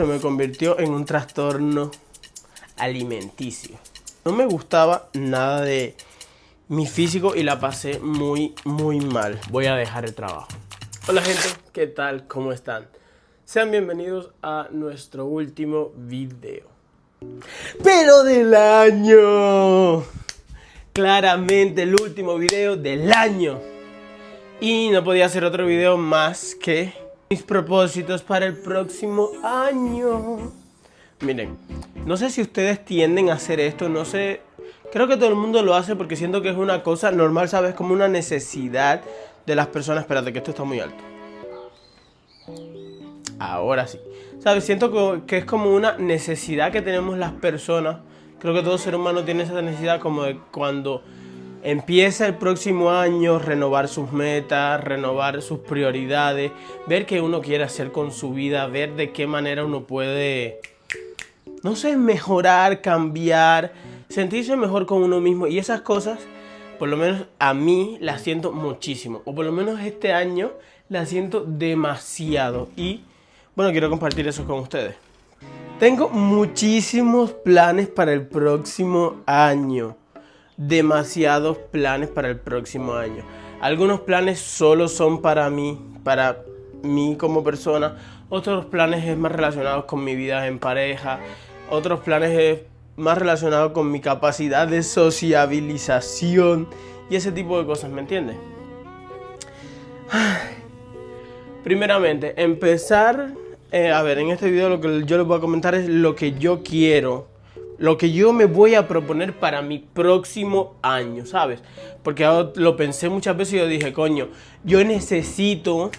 Se me convirtió en un trastorno alimenticio. No me gustaba nada de mi físico y la pasé muy mal. Voy a dejar el trabajo. Hola gente, ¿qué tal? ¿Cómo están? Sean bienvenidos a nuestro último video. ¡Pero del año! Claramente el último video del año. Y no podía hacer otro video más que mis propósitos para el próximo año. Miren, no sé si ustedes tienden a hacer esto, no sé. Creo que todo el mundo lo hace porque siento que es una cosa normal, ¿sabes? Como una necesidad de las personas. Espérate, que esto está muy alto. Ahora sí. ¿Sabes? Siento que es como una necesidad que tenemos las personas. Creo que todo ser humano tiene esa necesidad como de cuando empieza el próximo año, renovar sus metas, renovar sus prioridades, ver qué uno quiere hacer con su vida, ver de qué manera uno puede, no sé, mejorar, cambiar, sentirse mejor con uno mismo. Y esas cosas, por lo menos a mí, las siento muchísimo. O por lo menos este año las siento demasiado. Y bueno, quiero compartir eso con ustedes. Tengo muchísimos planes para el próximo año. Demasiados planes para el próximo año. Algunos planes solo son para mí como persona. Otros planes es más relacionados con mi vida en pareja. Otros planes es más relacionados con mi capacidad de sociabilización y ese tipo de cosas, ¿me entiendes? Primeramente, empezar, a ver, en este video lo que yo les voy a comentar es lo que yo quiero, lo que yo me voy a proponer para mi próximo año, ¿sabes? Porque lo pensé muchas veces y yo dije, coño, yo necesito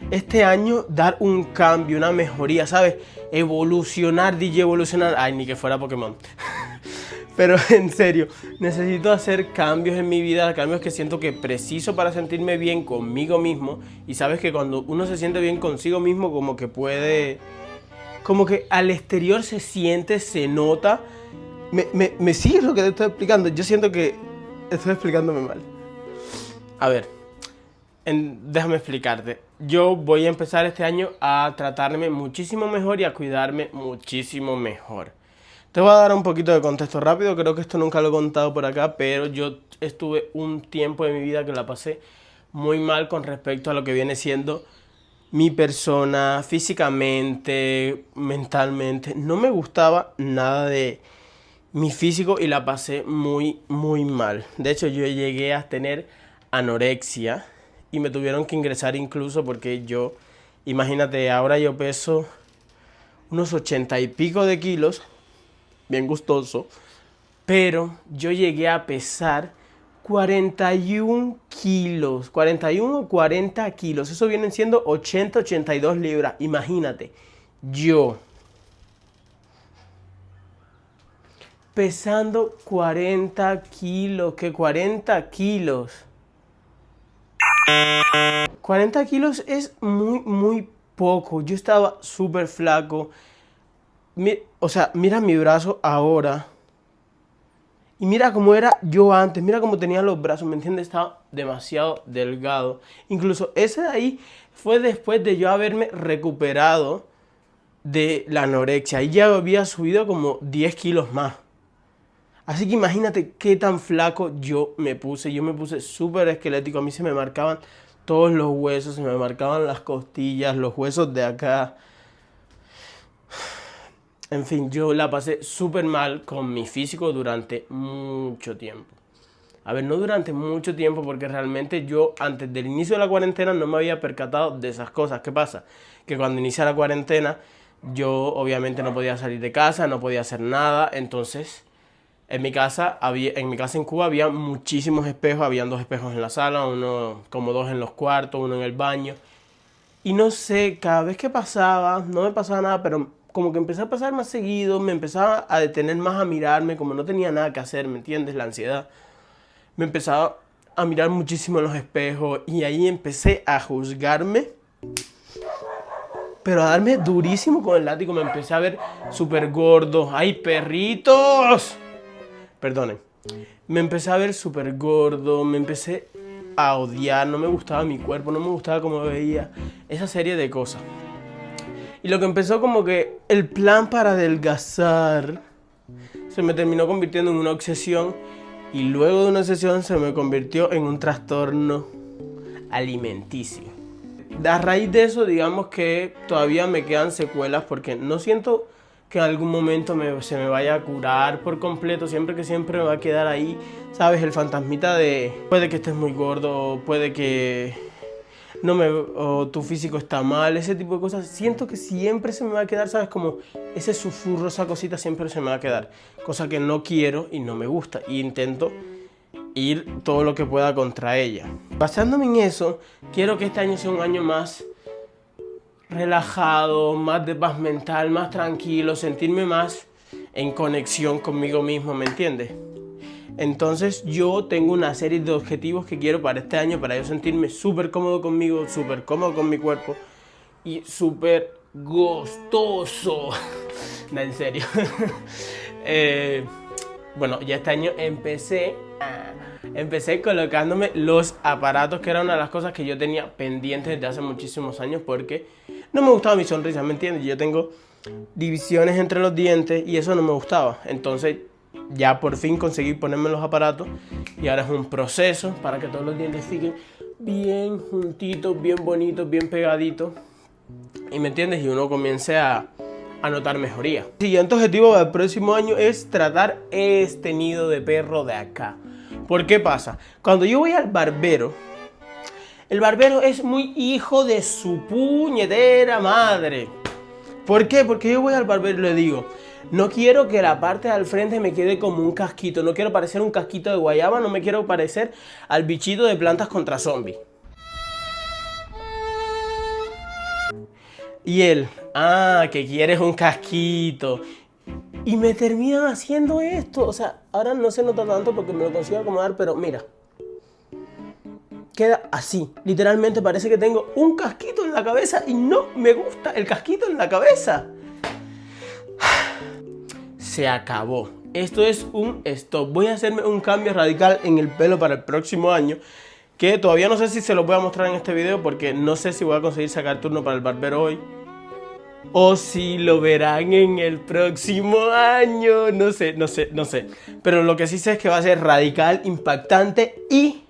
este año dar un cambio, una mejoría, ¿sabes? Evolucionar, evolucionar. Ay, ni que fuera Pokémon. Pero en serio, necesito hacer cambios en mi vida, cambios que siento que preciso para sentirme bien conmigo mismo. Y sabes que cuando uno se siente bien consigo mismo, como que puede, como que al exterior se siente, se nota. ¿Me sigues lo que te estoy explicando? Yo siento que estoy explicándome mal. A ver, déjame explicarte. Yo voy a empezar este año a tratarme muchísimo mejor y a cuidarme muchísimo mejor. Te voy a dar un poquito de contexto rápido, creo que esto nunca lo he contado por acá, pero yo estuve un tiempo de mi vida que la pasé muy mal con respecto a lo que viene siendo mi persona, físicamente, mentalmente. No me gustaba nada de mi físico y la pasé muy mal. De hecho, yo llegué a tener anorexia y me tuvieron que ingresar incluso porque yo, imagínate, ahora yo peso unos 80 y pico de kilos, bien gustoso, pero yo llegué a pesar 41 kilos, 41 o 40 kilos, eso vienen siendo 82 libras, imagínate, yo pesando 40 kilos, que 40 kilos. 40 kilos es muy poco. Yo estaba súper flaco. O sea, mira mi brazo ahora. Y mira cómo era yo antes. Mira cómo tenía los brazos, ¿me entiendes? Estaba demasiado delgado. Incluso ese de ahí fue después de yo haberme recuperado de la anorexia. Y ya había subido como 10 kilos más. Así que imagínate qué tan flaco yo me puse. Yo me puse súper esquelético. A mí se me marcaban todos los huesos, se me marcaban las costillas, los huesos de acá. En fin, yo la pasé súper mal con mi físico durante mucho tiempo. A ver, no durante mucho tiempo porque realmente yo antes del inicio de la cuarentena no me había percatado de esas cosas. ¿Qué pasa? Que cuando inicia la cuarentena yo obviamente no podía salir de casa, no podía hacer nada. Entonces en mi casa en Cuba había muchísimos espejos. Habían 2 espejos en la sala, uno como 2 en los cuartos, uno en el baño. Y no sé, cada vez que pasaba, no me pasaba nada, pero como que empecé a pasar más seguido, me empezaba a detener más a mirarme, como no tenía nada que hacer, ¿me entiendes? La ansiedad. Me empezaba a mirar muchísimo en los espejos y ahí empecé a juzgarme, pero a darme durísimo con el látigo. Me empecé a ver súper gordo. ¡Ay, perritos! Perdonen. Me empecé a ver súper gordo, me empecé a odiar, no me gustaba mi cuerpo, no me gustaba cómo me veía, esa serie de cosas. Y lo que empezó como que el plan para adelgazar se me terminó convirtiendo en una obsesión. Y luego de una obsesión se me convirtió en un trastorno alimenticio. A raíz de eso, digamos que todavía me quedan secuelas porque no siento que en algún momento se me vaya a curar por completo. Siempre me va a quedar ahí, ¿sabes? El fantasmita de puede que estés muy gordo, puede que o tu físico está mal, ese tipo de cosas. Siento que siempre se me va a quedar, ¿sabes? Como ese susurro, esa cosita siempre se me va a quedar. Cosa que no quiero y no me gusta. Y intento ir todo lo que pueda contra ella. Basándome en eso, quiero que este año sea un año más relajado, más de paz mental, más tranquilo, sentirme más en conexión conmigo mismo, ¿me entiendes? Entonces yo tengo una serie de objetivos que quiero para este año, para yo sentirme súper cómodo conmigo, súper cómodo con mi cuerpo y súper gustoso. No, en serio. Bueno, ya este año empecé colocándome los aparatos, que era una de las cosas que yo tenía pendientes desde hace muchísimos años porque no me gustaba mi sonrisa, ¿me entiendes? Yo tengo divisiones entre los dientes y eso no me gustaba. Entonces ya por fin conseguí ponerme los aparatos y ahora es un proceso para que todos los dientes sigan bien juntitos, bien bonitos, bien pegaditos. ¿Y me entiendes? Y uno comience a notar mejoría. El siguiente objetivo del próximo año es tratar este nido de perro de acá. ¿Por qué pasa? Cuando yo voy al barbero, el barbero es muy hijo de su puñetera madre. ¿Por qué? Porque yo voy al barbero y le digo, no quiero que la parte de al frente me quede como un casquito, no quiero parecer un casquito de guayaba, no me quiero parecer al bichito de Plantas contra Zombies. Y él, que quieres un casquito. Y me terminan haciendo esto. O sea, ahora no se nota tanto porque me lo consigo acomodar, pero mira. Queda así. Literalmente parece que tengo un casquito en la cabeza y no me gusta el casquito en la cabeza. Se acabó. Esto es un stop. Voy a hacerme un cambio radical en el pelo para el próximo año. Que todavía no sé si se lo voy a mostrar en este video porque no sé si voy a conseguir sacar turno para el barbero hoy. O si lo verán en el próximo año. No sé. Pero lo que sí sé es que va a ser radical, impactante y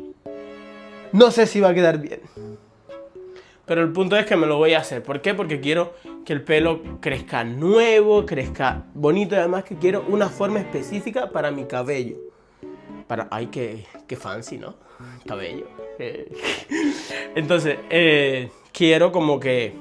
no sé si va a quedar bien. Pero el punto es que me lo voy a hacer. ¿Por qué? Porque quiero que el pelo crezca nuevo, crezca bonito y además que quiero una forma específica para mi cabello. Ay, qué fancy, ¿no? Cabello. Entonces, quiero como que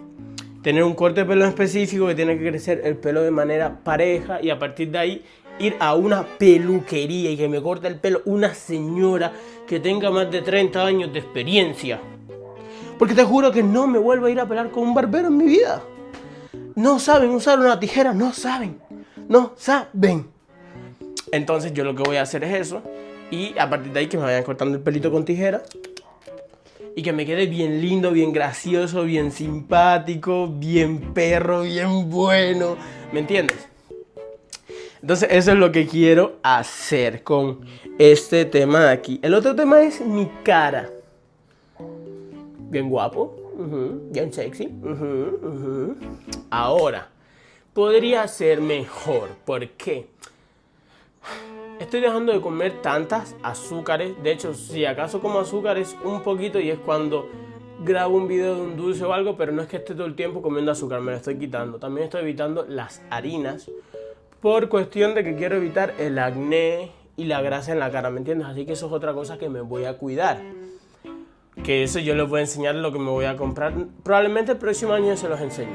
tener un corte de pelo específico que tiene que crecer el pelo de manera pareja y a partir de ahí ir a una peluquería y que me corte el pelo una señora que tenga más de 30 años de experiencia. Porque te juro que no me vuelvo a ir a pelar con un barbero en mi vida. No saben usar una tijera, no saben. Entonces yo lo que voy a hacer es eso. Y a partir de ahí que me vayan cortando el pelito con tijera. Y que me quede bien lindo, bien gracioso, bien simpático, bien perro, bien bueno. ¿Me entiendes? Entonces eso es lo que quiero hacer con este tema de aquí. El otro tema es mi cara. Bien guapo, bien sexy. Ahora, podría ser mejor. ¿Por qué? Estoy dejando de comer tantas azúcares. De hecho, si acaso como azúcares un poquito y es cuando grabo un video de un dulce o algo, pero no es que esté todo el tiempo comiendo azúcar, me lo estoy quitando. También estoy evitando las harinas por cuestión de que quiero evitar el acné y la grasa en la cara, ¿me entiendes? Así que eso es otra cosa que me voy a cuidar. Que eso yo les voy a enseñar lo que me voy a comprar. Probablemente el próximo año se los enseñe.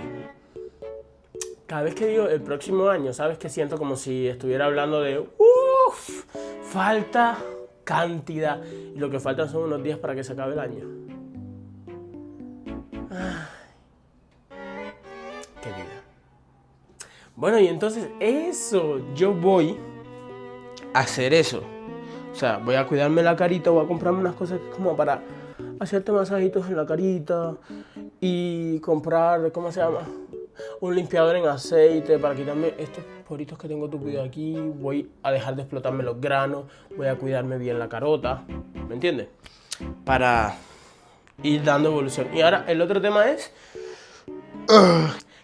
Cada vez que digo el próximo año, ¿sabes? Que siento como si estuviera hablando de falta cantidad. Y lo que faltan son unos días para que se acabe el año. Qué vida. Bueno, y entonces eso, yo voy a hacer eso. O sea, voy a cuidarme la carita, voy a comprarme unas cosas como para hacerte masajitos en la carita y comprar, ¿cómo se llama? Un limpiador en aceite para quitarme estos poritos que tengo tupidos aquí. Voy a dejar de explotarme los granos, voy a cuidarme bien la carota, ¿me entiendes? Para ir dando evolución. Y ahora el otro tema es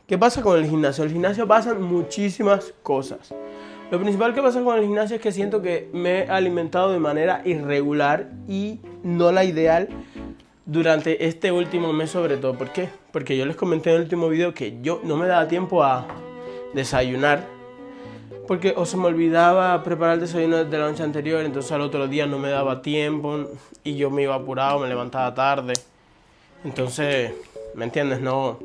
¿Qué pasa con el gimnasio? El gimnasio pasan muchísimas cosas. Lo principal que pasa con el gimnasio es que siento que me he alimentado de manera irregular y no la ideal durante este último mes sobre todo. ¿Por qué? Porque yo les comenté en el último video que yo no me daba tiempo a desayunar porque o se me olvidaba preparar el desayuno de la noche anterior, entonces al otro día no me daba tiempo y yo me iba apurado, me levantaba tarde. Entonces, ¿me entiendes? No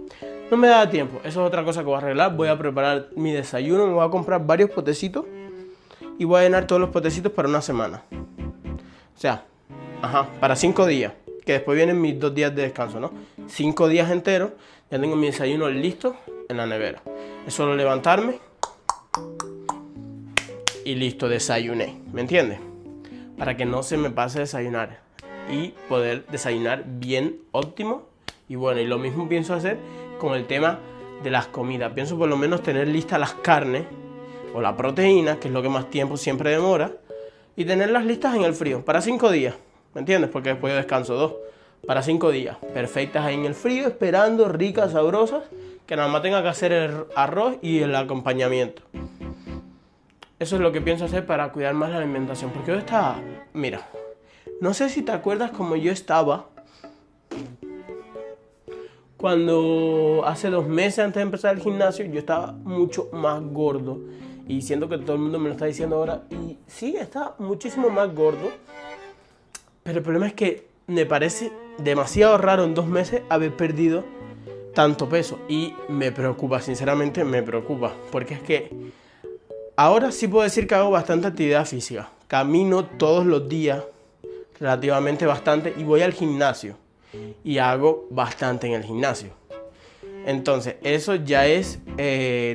me daba tiempo. Eso es otra cosa que voy a arreglar. Voy a preparar mi desayuno, me voy a comprar varios potecitos y voy a llenar todos los potecitos para una semana. O sea, para 5 días. Que después vienen mis 2 días de descanso, ¿no? 5 días enteros, ya tengo mi desayuno listo en la nevera. Es solo levantarme y listo, desayuné. ¿Me entiendes? Para que no se me pase desayunar y poder desayunar bien, óptimo. Y bueno, y lo mismo pienso hacer con el tema de las comidas. Pienso por lo menos tener listas las carnes o la proteína, que es lo que más tiempo siempre demora, y tenerlas listas en el frío para 5 días. ¿Me entiendes? Porque después yo descanso 2. Para 5 días. Perfectas ahí en el frío, esperando, ricas, sabrosas. Que nada más tenga que hacer el arroz y el acompañamiento. Eso es lo que pienso hacer para cuidar más la alimentación. Porque yo estaba... Mira, no sé si te acuerdas como yo estaba cuando hace 2 meses antes de empezar el gimnasio. Yo estaba mucho más gordo. Y siento que todo el mundo me lo está diciendo ahora. Y sí, estaba muchísimo más gordo. Pero el problema es que me parece demasiado raro en 2 meses haber perdido tanto peso. Y me preocupa, sinceramente me preocupa. Porque es que ahora sí puedo decir que hago bastante actividad física. Camino todos los días, relativamente bastante. Y voy al gimnasio. Y hago bastante en el gimnasio. Entonces, eso ya es,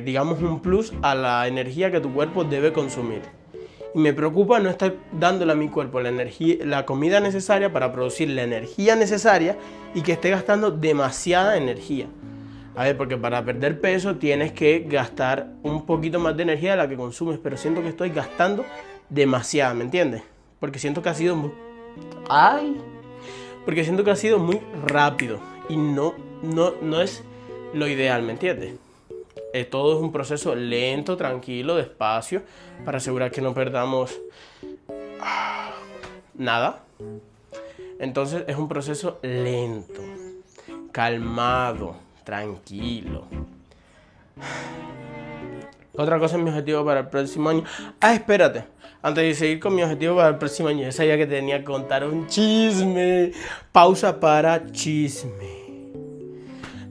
digamos, un plus a la energía que tu cuerpo debe consumir. Y me preocupa no estar dándole a mi cuerpo la comida necesaria para producir la energía necesaria y que esté gastando demasiada energía. A ver, porque para perder peso tienes que gastar un poquito más de energía de la que consumes, pero siento que estoy gastando demasiada, ¿me entiendes? Porque siento que ha sido muy... Porque siento que ha sido muy rápido y no es lo ideal, ¿me entiendes? Todo es un proceso lento, tranquilo, despacio, para asegurar que no perdamos nada. Entonces es un proceso lento, calmado, tranquilo. Otra cosa es mi objetivo para el próximo año. Espérate. Antes de seguir con mi objetivo para el próximo año, yo sabía que tenía que contar un chisme. Pausa para chisme.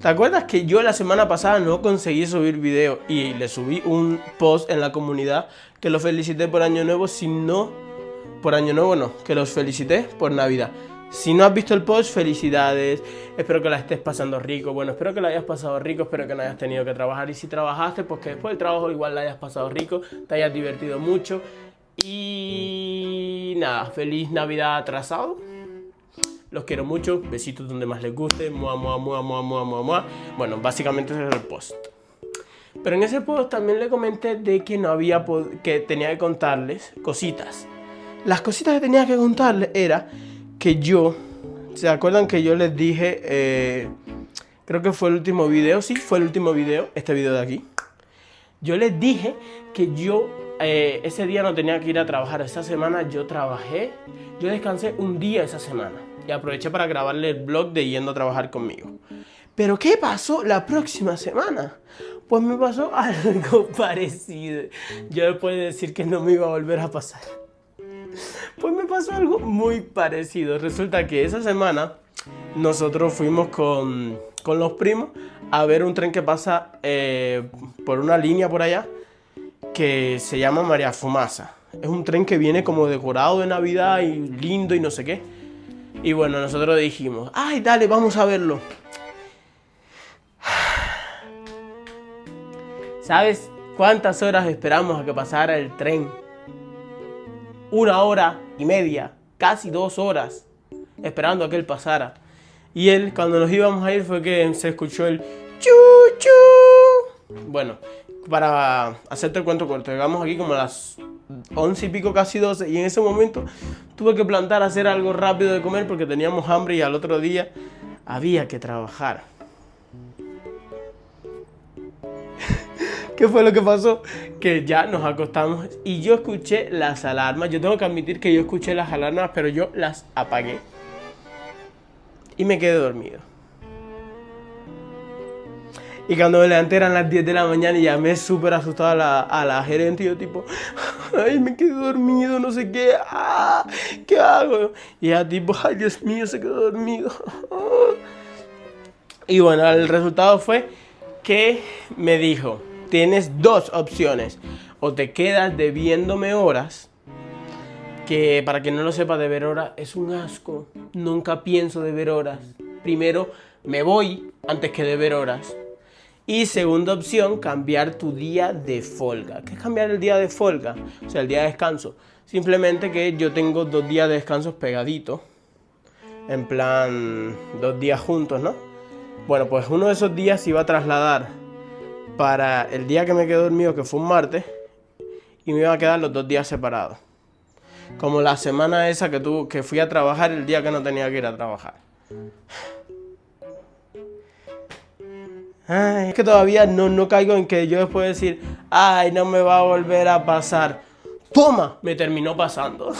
¿Te acuerdas que yo la semana pasada no conseguí subir video y le subí un post en la comunidad que los felicité por Año Nuevo? Si no, por Año Nuevo no, que los felicité por Navidad. Si no has visto el post, felicidades, espero que la estés pasando rico. Bueno, espero que la hayas pasado rico, espero que no hayas tenido que trabajar. Y si trabajaste, pues que después del trabajo igual la hayas pasado rico, te hayas divertido mucho. Y nada, feliz Navidad atrasado. Los quiero mucho, besitos donde más les guste, mua, mua, mua, mua, mua, mua, mua. Bueno, básicamente ese es el post. Pero en ese post también le comenté de que que tenía que contarles cositas. Las cositas que tenía que contarles era que ¿se acuerdan que yo les dije, creo que fue el último video, sí, fue el último video, este video de aquí. Yo les dije que ese día no tenía que ir a trabajar, esa semana yo descansé un día esa semana. Y aproveché para grabarle el vlog de yendo a trabajar conmigo. ¿Pero qué pasó la próxima semana? Pues me pasó algo parecido. Yo después de decir que no me iba a volver a pasar, pues me pasó algo muy parecido. Resulta que esa semana nosotros fuimos con los primos a ver un tren que pasa por una línea por allá que se llama María Fumaza. Es un tren que viene como decorado de Navidad y lindo y no sé qué. Y bueno, nosotros dijimos, dale, vamos a verlo. ¿Sabes cuántas horas esperamos a que pasara el tren? 1 hora y media, casi 2 horas, esperando a que él pasara. Y él, cuando nos íbamos a ir, fue que se escuchó el chu. Bueno, para hacerte el cuento corto, llegamos aquí como a las 11 y pico, casi 12, y en ese momento tuve que plantar a hacer algo rápido de comer porque teníamos hambre y al otro día había que trabajar. ¿Qué fue lo que pasó? Que ya nos acostamos y yo escuché las alarmas. Yo tengo que admitir que yo escuché las alarmas, pero yo las apagué. Y me quedé dormido. Y cuando me levanté eran las 10 de la mañana y llamé súper asustado a la gerente y yo tipo, ay, me quedé dormido, no sé qué, ¿qué hago? Y ella tipo, ay, Dios mío, se quedó dormido. Y bueno, el resultado fue que me dijo, tienes dos opciones, o te quedas debiéndome horas, que para quien no lo sepa, deber horas es un asco, nunca pienso deber horas, primero me voy antes que deber horas. Y segunda opción, cambiar tu día de folga. ¿Qué es cambiar el día de folga? O sea, el día de descanso. Simplemente que yo tengo 2 días de descanso pegaditos. En plan, 2 días juntos, ¿no? Bueno, pues uno de esos días se iba a trasladar para el día que me quedé dormido, que fue un martes. Y me iban a quedar los 2 días separados. Como la semana esa que fui a trabajar el día que no tenía que ir a trabajar. Ay, es que todavía no caigo en que yo después de decir, ay, no me va a volver a pasar. ¡Toma! Me terminó pasando.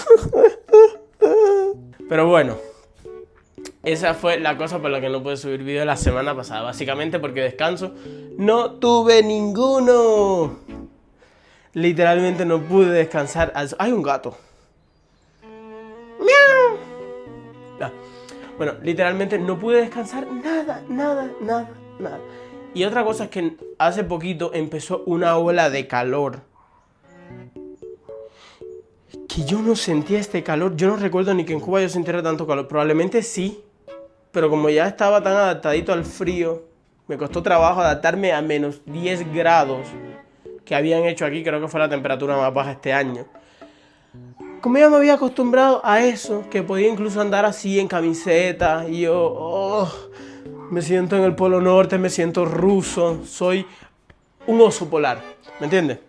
Pero bueno, esa fue la cosa por la que no pude subir vídeo la semana pasada. Básicamente porque descanso no tuve ninguno. Literalmente no pude descansar. ¡Hay un gato! ¡Miau! Bueno, literalmente no pude descansar nada. Y otra cosa es que hace poquito empezó una ola de calor. Que yo no sentía este calor. Yo no recuerdo ni que en Cuba yo sintiera tanto calor. Probablemente sí. Pero como ya estaba tan adaptadito al frío, me costó trabajo adaptarme a menos 10 grados que habían hecho aquí. Creo que fue la temperatura más baja este año. Como ya me había acostumbrado a eso, que podía incluso andar así en camiseta. Y yo... me siento en el Polo Norte, me siento ruso, soy un oso polar, ¿me entiendes?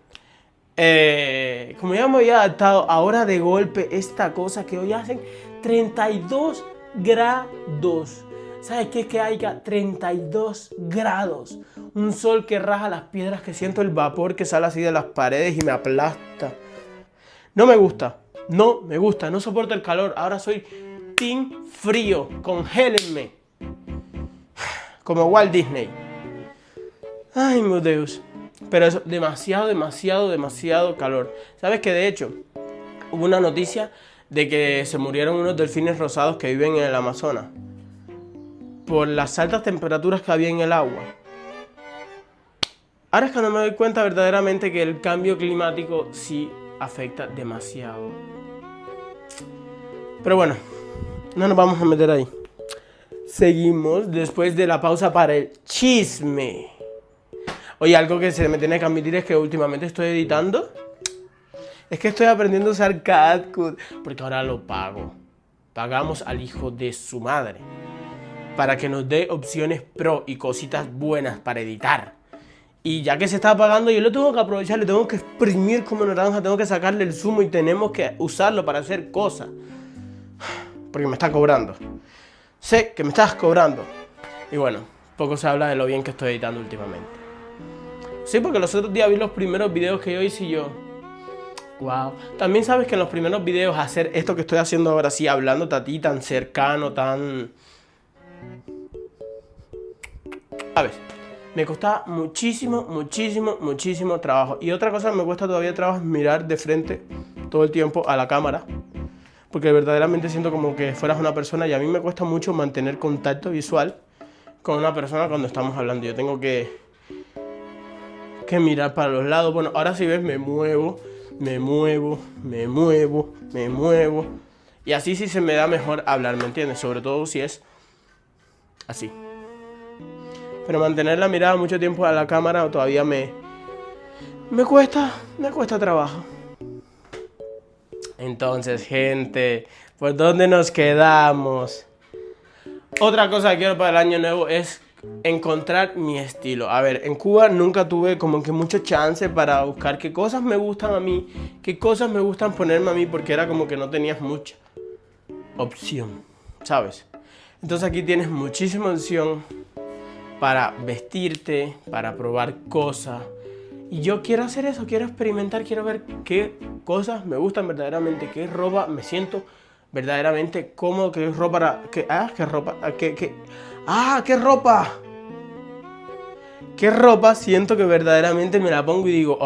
Como ya me había adaptado, ahora de golpe esta cosa que hoy hacen 32 grados. ¿Sabes qué es que haya 32 grados? Un sol que raja las piedras, que siento el vapor que sale así de las paredes y me aplasta. No me gusta, no soporto el calor. Ahora soy team frío, congélenme. Como Walt Disney. Ay, mi Dios. Pero es demasiado calor. ¿Sabes que de hecho hubo una noticia de que se murieron unos delfines rosados que viven en el Amazonas por las altas temperaturas que había en el agua? Ahora es que no me doy cuenta verdaderamente que el cambio climático sí afecta demasiado. Pero bueno, no nos vamos a meter ahí. Seguimos después de la pausa para el chisme. Oye, algo que se me tiene que admitir es que últimamente estoy editando. Es que estoy aprendiendo a usar CapCut, porque ahora lo pago. Pagamos al hijo de su madre para que nos dé opciones pro y cositas buenas para editar. Y ya que se está pagando, yo lo tengo que aprovechar, le tengo que exprimir como naranja, tengo que sacarle el zumo y tenemos que usarlo para hacer cosas. Porque me está cobrando. Sé que me estás cobrando. Y bueno, poco se habla de lo bien que estoy editando últimamente. Sí, porque los otros días vi los primeros videos que yo hice y yo... wow. También sabes que en los primeros videos hacer esto que estoy haciendo ahora, sí, hablándote a ti tan cercano, tan... ¿sabes? Me costaba muchísimo trabajo. Y otra cosa que me cuesta todavía trabajo es mirar de frente todo el tiempo a la cámara. Porque verdaderamente siento como que fueras una persona y a mí me cuesta mucho mantener contacto visual con una persona cuando estamos hablando. Yo tengo que mirar para los lados. Bueno, ahora si ves me muevo. Y así sí se me da mejor hablar, ¿me entiendes? Sobre todo si es así. Pero mantener la mirada mucho tiempo a la cámara todavía me cuesta trabajo. Entonces, gente, ¿por dónde nos quedamos? Otra cosa que quiero para el año nuevo es encontrar mi estilo. A ver, en Cuba nunca tuve como que mucho chance para buscar qué cosas me gustan a mí, qué cosas me gustan ponerme a mí, porque era como que no tenías mucha opción, ¿sabes? Entonces aquí tienes muchísima opción para vestirte, para probar cosas. Y yo quiero hacer eso, quiero experimentar, quiero ver qué cosas me gustan verdaderamente, qué ropa me siento verdaderamente cómodo, qué ropa, qué ropa, qué ropa. ¿Qué ropa siento que verdaderamente me la pongo y digo,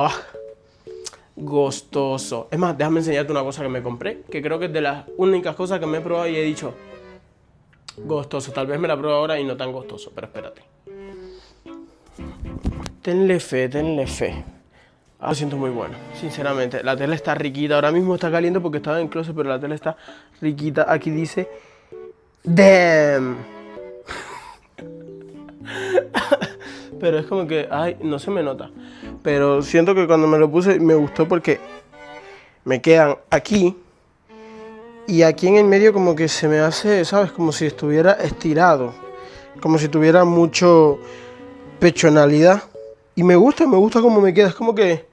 gustoso? Es más, déjame enseñarte una cosa que me compré, que creo que es de las únicas cosas que me he probado y he dicho, gustoso. Tal vez me la pruebo ahora y no tan gustoso, pero espérate. Tenle fe, tenle fe. Lo siento muy bueno, sinceramente. La tela está riquita. Ahora mismo está caliente porque estaba en closet, pero la tela está riquita. Aquí dice, damn. Pero es como que, no se me nota. Pero siento que cuando me lo puse me gustó porque me quedan aquí. Y aquí en el medio como que se me hace, ¿sabes? Como si estuviera estirado. Como si tuviera mucho pechonalidad. Y me gusta cómo me queda. Es como que...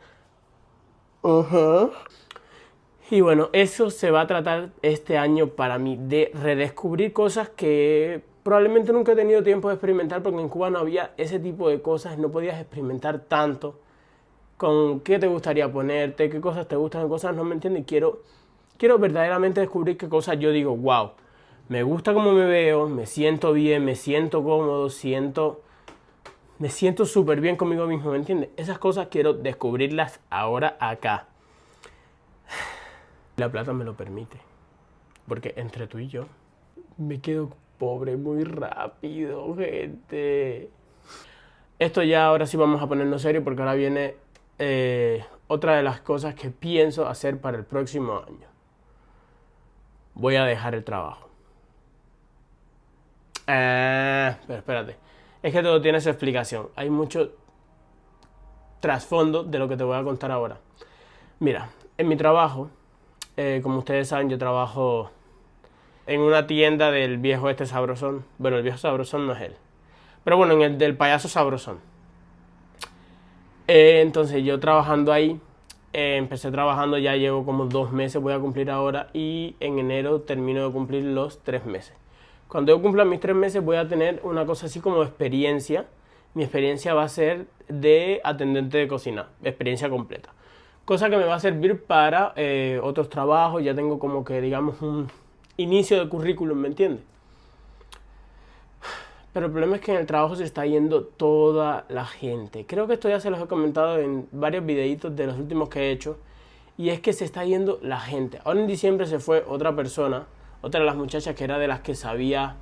Y bueno, eso se va a tratar este año para mí. De redescubrir cosas que probablemente nunca he tenido tiempo de experimentar porque en Cuba no había ese tipo de cosas, no podías experimentar tanto con qué te gustaría ponerte, qué cosas te gustan, qué cosas no, me entiendes. Quiero verdaderamente descubrir qué cosas yo digo, wow, me gusta cómo me veo, me siento bien, me siento cómodo, me siento súper bien conmigo mismo, ¿me entiendes? Esas cosas quiero descubrirlas ahora acá. La plata me lo permite, porque entre tú y yo me quedo pobre muy rápido, gente. Esto ya ahora sí vamos a ponernos serio porque ahora viene otra de las cosas que pienso hacer para el próximo año. Voy a dejar el trabajo. Pero espérate. Es que todo tiene su explicación. Hay mucho trasfondo de lo que te voy a contar ahora. Mira, en mi trabajo, como ustedes saben, yo trabajo en una tienda del viejo este sabrosón. Bueno, el viejo sabrosón no es él. Pero bueno, en el del payaso sabrosón. Entonces yo trabajando ahí, empecé trabajando, ya llevo como 2 meses, voy a cumplir ahora. Y en enero termino de cumplir los 3 meses. Cuando yo cumpla mis 3 meses voy a tener una cosa así como experiencia. Mi experiencia va a ser de atendente de cocina, experiencia completa. Cosa que me va a servir para otros trabajos, ya tengo como que digamos un inicio de currículum, ¿me entiendes? Pero el problema es que en el trabajo se está yendo toda la gente. Creo que esto ya se los he comentado en varios videitos de los últimos que he hecho. Y es que se está yendo la gente. Ahora en diciembre se fue otra persona, otra de las muchachas que era de las que sabía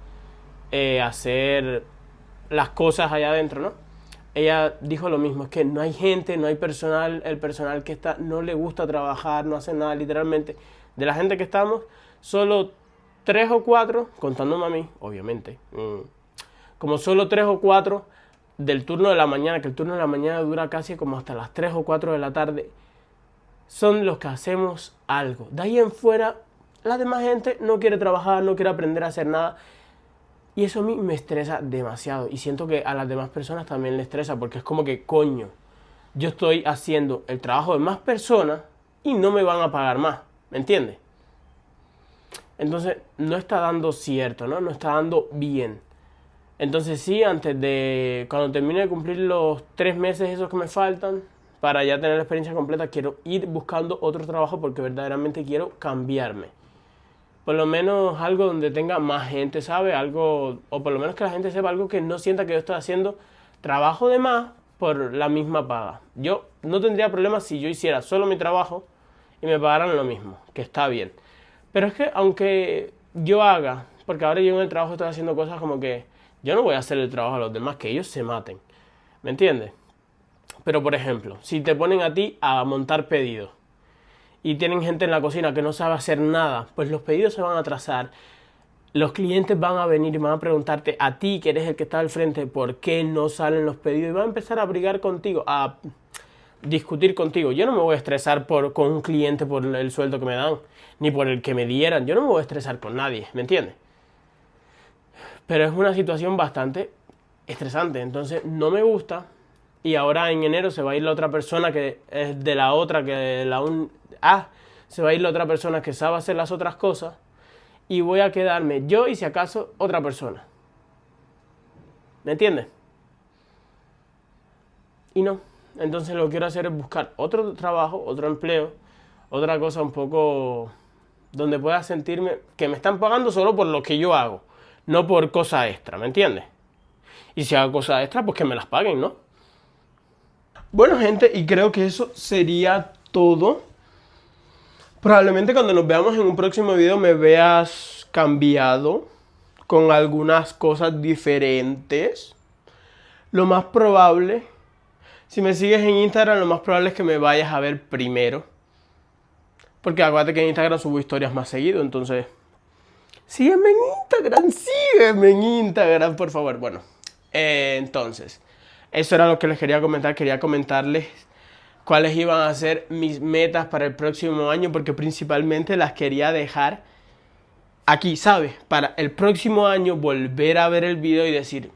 hacer las cosas allá adentro, ¿no? Ella dijo lo mismo, es que no hay gente, no hay personal, el personal que está no le gusta trabajar, no hace nada, literalmente. De la gente que estamos, solo 3 o 4, contándome a mí, obviamente, como solo 3 o 4 del turno de la mañana, que el turno de la mañana dura casi como hasta las 3 o 4 de la tarde, son los que hacemos algo. De ahí en fuera, la demás gente no quiere trabajar, no quiere aprender a hacer nada. Y eso a mí me estresa demasiado. Y siento que a las demás personas también les estresa, porque es como que, coño, yo estoy haciendo el trabajo de más personas y no me van a pagar más. ¿Me entiendes? Entonces, no está dando cierto, ¿no? No está dando bien. Entonces sí, cuando termine de cumplir los 3 meses esos que me faltan, para ya tener la experiencia completa, quiero ir buscando otro trabajo porque verdaderamente quiero cambiarme. Por lo menos algo donde tenga más gente, ¿sabe? Algo, o por lo menos que la gente sepa algo que no sienta que yo estoy haciendo trabajo de más por la misma paga. Yo no tendría problema si yo hiciera solo mi trabajo y me pagaran lo mismo, que está bien. Pero es que aunque yo haga, porque ahora yo en el trabajo estoy haciendo cosas como que yo no voy a hacer el trabajo a los demás, que ellos se maten. ¿Me entiendes? Pero por ejemplo, si te ponen a ti a montar pedidos y tienen gente en la cocina que no sabe hacer nada, pues los pedidos se van a atrasar. Los clientes van a venir y van a preguntarte a ti, que eres el que está al frente, por qué no salen los pedidos y van a empezar a brigar contigo, a discutir contigo. Yo no me voy a estresar con un cliente por el sueldo que me dan, ni por el que me dieran. Yo no me voy a estresar con nadie, ¿me entiendes? Pero es una situación bastante estresante, entonces no me gusta. Y ahora en enero se va a ir la otra persona que es de la otra, se va a ir la otra persona que sabe hacer las otras cosas. Y voy a quedarme yo y si acaso otra persona. ¿Me entiendes? Y no Entonces lo que quiero hacer es buscar otro trabajo, otro empleo, otra cosa un poco donde pueda sentirme que me están pagando solo por lo que yo hago, no por cosa extra, ¿me entiendes? Y si hago cosas extra, pues que me las paguen, ¿no? Bueno, gente, y creo que eso sería todo. Probablemente cuando nos veamos en un próximo video me veas cambiado, con algunas cosas diferentes. Lo más probable, si me sigues en Instagram, lo más probable es que me vayas a ver primero. Porque acuérdate que en Instagram subo historias más seguido, entonces... sígueme en Instagram, por favor. Bueno, entonces, eso era lo que les quería comentar. Quería comentarles cuáles iban a ser mis metas para el próximo año, porque principalmente las quería dejar aquí, ¿sabes? Para el próximo año volver a ver el video y decir,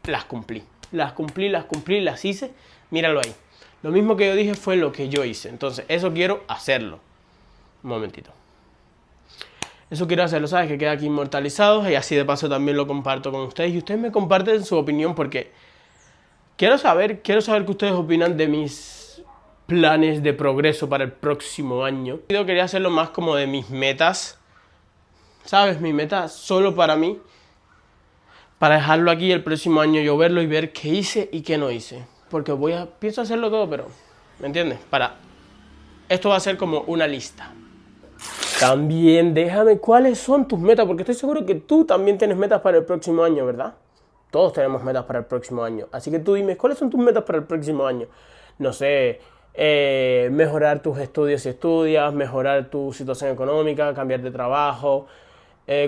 las cumplí, las hice, míralo ahí. Lo mismo que yo dije fue lo que yo hice, entonces eso quiero hacerlo. Un momentito. Eso quiero hacerlo, ¿sabes? Que queda aquí inmortalizado y así de paso también lo comparto con ustedes. Y ustedes me comparten su opinión porque quiero saber qué ustedes opinan de mis planes de progreso para el próximo año. Yo quería hacerlo más como de mis metas, ¿sabes? Mis metas solo para mí. Para dejarlo aquí el próximo año, yo verlo y ver qué hice y qué no hice. Porque pienso hacerlo todo, pero, ¿me entiendes? Esto va a ser como una lista. También déjame cuáles son tus metas, porque estoy seguro que tú también tienes metas para el próximo año, ¿verdad? Todos tenemos metas para el próximo año. Así que tú dime, ¿cuáles son tus metas para el próximo año? No sé, mejorar tus estudios si estudias, mejorar tu situación económica, cambiar de trabajo,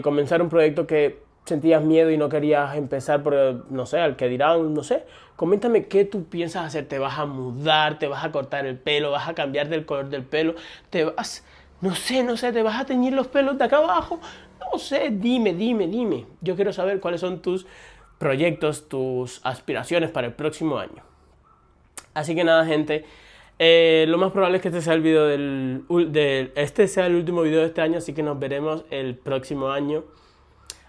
comenzar un proyecto que sentías miedo y no querías empezar porque, no sé, al que dirán, no sé. Coméntame qué tú piensas hacer. ¿Te vas a mudar? ¿Te vas a cortar el pelo? ¿Vas a cambiar del color del pelo? ¿Te vas...? No sé, ¿te vas a teñir los pelos de acá abajo? No sé, dime. Yo quiero saber cuáles son tus proyectos, tus aspiraciones para el próximo año. Así que nada, gente, lo más probable es que este sea el video este sea el último video de este año, así que nos veremos el próximo año.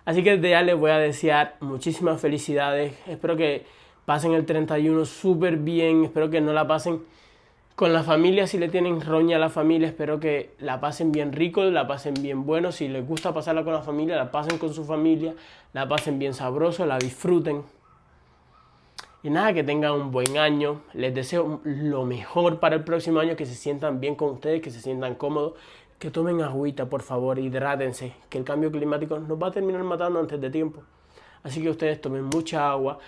Así que desde ya les voy a desear muchísimas felicidades. Espero que pasen el 31 súper bien, espero que no la pasen con la familia, si le tienen roña a la familia, espero que la pasen bien rico, la pasen bien bueno. Si les gusta pasarla con la familia, la pasen con su familia, la pasen bien sabroso, la disfruten. Y nada, que tengan un buen año. Les deseo lo mejor para el próximo año, que se sientan bien con ustedes, que se sientan cómodos, que tomen agüita, por favor, hidrátense, que el cambio climático nos va a terminar matando antes de tiempo. Así que ustedes tomen mucha agua,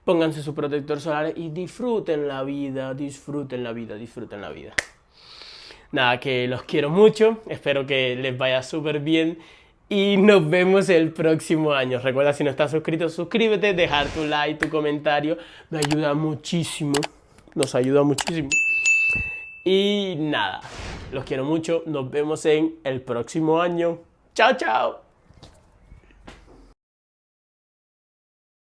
pónganse su protector solar y disfruten la vida. Nada, que los quiero mucho, espero que les vaya súper bien y nos vemos el próximo año. Recuerda, si no estás suscrito, suscríbete, dejar tu like, tu comentario, me ayuda muchísimo, nos ayuda muchísimo. Y nada, los quiero mucho, nos vemos en el próximo año. Chao, chao.